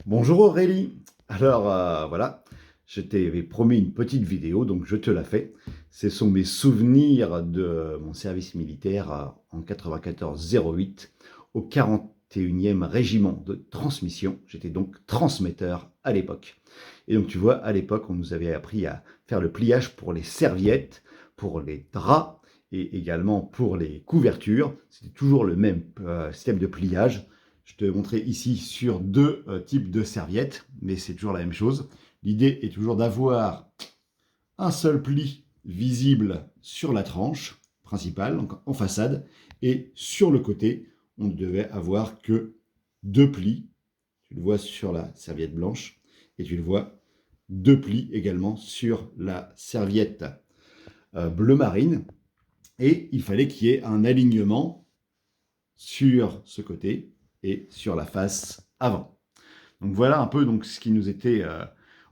Bonjour Aurélie. Alors voilà, je t'avais promis une petite vidéo, donc je te la fais. Ce sont mes souvenirs de mon service militaire en 94-08 au 41e régiment de transmission. J'étais donc transmetteur à l'époque. Et donc tu vois, à l'époque, on nous avait appris à faire le pliage pour les serviettes, pour les draps et également pour les couvertures. C'était toujours le même système de pliage. Je te montrer ici sur deux types de serviettes, mais c'est toujours la même chose. L'idée est toujours d'avoir un seul pli visible sur la tranche principale, donc en façade, et sur le côté, on ne devait avoir que deux plis. Tu le vois sur la serviette blanche, et tu le vois deux plis également sur la serviette bleu marine. Et il fallait qu'il y ait un alignement sur ce côté et sur la face avant. Donc voilà un peu donc, ce qui nous était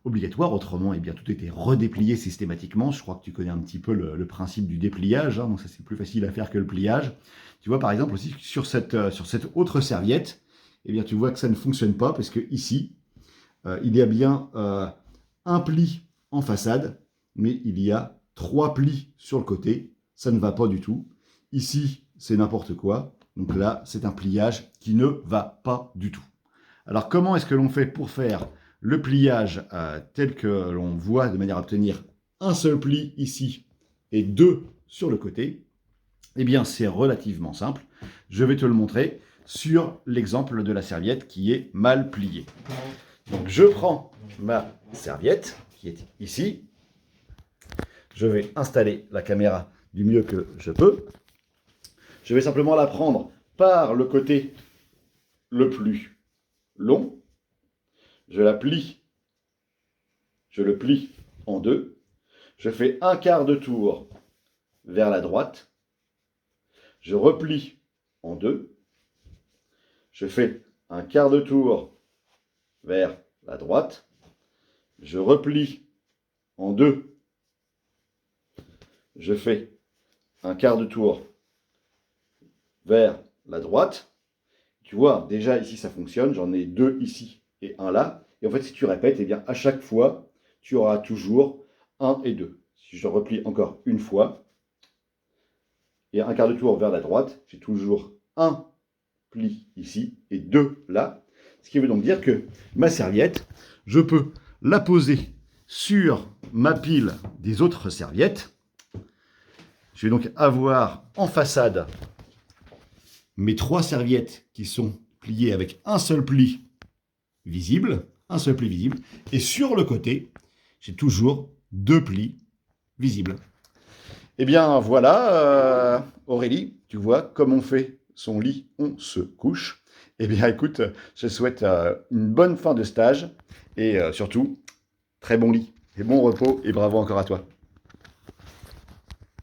obligatoire. Autrement, eh bien, tout était redéplié systématiquement. Je crois que tu connais un petit peu le principe du dépliage, hein, donc ça c'est plus facile à faire que le pliage. Tu vois par exemple aussi sur cette autre serviette, eh bien, tu vois que ça ne fonctionne pas parce que ici, il y a bien un pli en façade, mais il y a trois plis sur le côté. Ça ne va pas du tout. Ici, c'est n'importe quoi. Donc là, c'est un pliage qui ne va pas du tout. Alors, comment est-ce que l'on fait pour faire le pliage tel que l'on voit de manière à obtenir un seul pli ici et deux sur le côté? Eh bien, c'est relativement simple. Je vais te le montrer sur l'exemple de la serviette qui est mal pliée. Donc, je prends ma serviette qui est ici. Je vais installer la caméra du mieux que je peux. Je vais simplement la prendre par le côté le plus long. Je la plie. Je le plie en deux. Je fais un quart de tour vers la droite. Je replie en deux. Je fais un quart de tour vers la droite. Je replie en deux. Je fais un quart de tour vers la droite. Tu vois, déjà ici ça fonctionne, j'en ai deux ici et un là. Et en fait, si tu répètes, eh bien, à chaque fois, tu auras toujours un et deux. Si je replie encore une fois, et un quart de tour vers la droite, j'ai toujours un pli ici et deux là. Ce qui veut donc dire que ma serviette, je peux la poser sur ma pile des autres serviettes. Je vais donc avoir en façade mes trois serviettes qui sont pliées avec un seul pli visible, et sur le côté, j'ai toujours deux plis visibles. Eh bien voilà, Aurélie, tu vois, comme on fait son lit, on se couche. Eh bien écoute, je souhaite une bonne fin de stage et surtout, très bon lit et bon repos et bravo encore à toi.